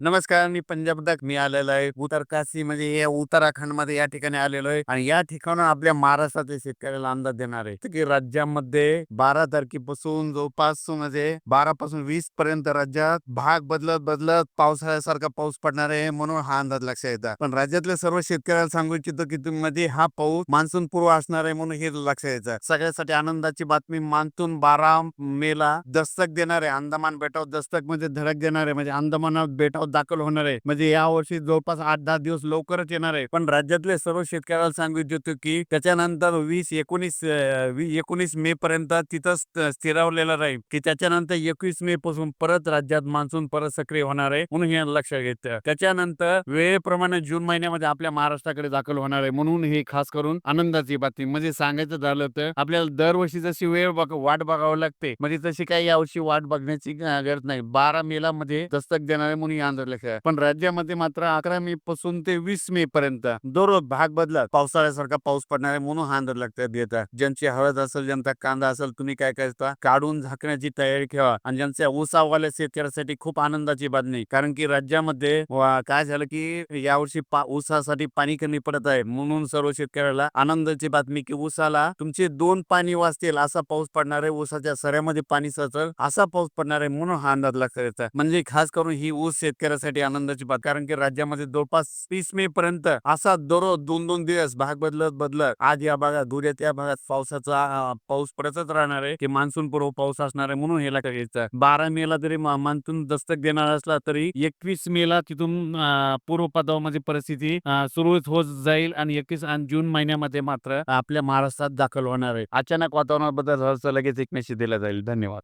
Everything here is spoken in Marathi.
नमस्कार. मी पंजाब तक मी आलेलो आहे. उत्तरकाशी म्हणजे हे उत्तराखंडमध्ये या ठिकाणी आलेलो आहे आणि या ठिकाणून आपल्या महाराष्ट्रातील शेतकऱ्याला अंदाज देणार आहे की राज्यामध्ये 12 तारखेपासून जवळपास म्हणजे 12 पासून 20 पर्यंत राज्यात भाग बदलत बदलत पावसाळ्यासारखा पाऊस पडणार आहे म्हणून हा अंदाज लक्षात येतात. पण राज्यातल्या सर्व शेतकऱ्याला सांगू इच्छितो की मध्ये हा पाऊस मान्सून पूर्व असणार आहे म्हणून हे लक्षात यायचं. सगळ्यासाठी आनंदाची बातमी मान्सून 12 मेला दस्तक देणार आहे. अंदमान बेटावर दस्तक म्हणजे धडक देणार आहे. म्हणजे अंदमान बेटावर दाखल होणार आहे. म्हणजे या वर्षी जवळपास 8-10 दिवस लवकरच येणार आहे. पण राज्यातले सर्व शेतकऱ्याला सांगू इच्छितो की त्याच्यानंतर 20-19 मे पर्यंत तिथंच स्थिरावलेलं राहील की त्याच्यानंतर 21 मे पासून परत राज्यात मान्सून परत सक्रिय होणार आहे म्हणून हे लक्षात घेतं. त्याच्यानंतर वेळेप्रमाणे जून महिन्यामध्ये आपल्या महाराष्ट्राकडे दाखल होणार आहे म्हणून हे खास करून आनंदाची बातमी. म्हणजे सांगायचं झालं तर आपल्याला दरवर्षी जशी वाट बघावं लागते म्हणजे तशी काही यावर्षी वाट बघण्याची गरज नाही. 12 मेला मध्ये दस्तक देणार आहे म्हणून पण राज्यामध्ये मात्र 11 मे पासून ते 20 मे पर्यंत दररोज भाग बदलत पावसाळ्यासारखा पाऊस पडणार आहे म्हणून हा अंदाज लक्षात घेतात. ज्यांची हळद असेल, ज्यांचा कांदा असेल, तुम्ही काय करता काढून झाकण्याची तयारी ठेवा. आणि ज्यांच्या ऊसावाल्या शेतकऱ्यासाठी खूप आनंदाची बातमी, कारण की राज्यामध्ये काय झालं की यावर्षी ऊसासाठी पाणी कमी पडत आहे म्हणून सर्व शेतकऱ्याला आनंदाची बातमी की ऊसाला तुमचे 2 पाणी वाचतील असा पाऊस पडणार आहे. ऊसाच्या सऱ्यामध्ये पाणी साचल असा पाऊस पडणार आहे म्हणून हा अंदाज लक्षात येतात. म्हणजे खास करून ही ऊस शेतकऱ्यासाठी आनंदाची बात, कारण की राज्यामध्ये जवळपास 30 मे पर्यंत असा दररोज 2-2 दिवस भाग बदलत बदलत आज या भागात उद्या त्या भागात पावसाचा पाऊस पडतच राहणार आहे की मान्सून पूर्व पाऊस असणार आहे म्हणून हे लक्षात घ्यायचं. 12 मेला जरी मान्सून दस्तक देणार असला तरी 21 मेला तिथून पूर्व पदावर परिस्थिती सुरळीत होत जाईल आणि 21 आणि जून महिन्यामध्ये मात्र आपल्या महाराष्ट्रात दाखल होणार आहे. अचानक वातावरणात बदल झाला लगेच एक मेसेज दिला जाईल. धन्यवाद.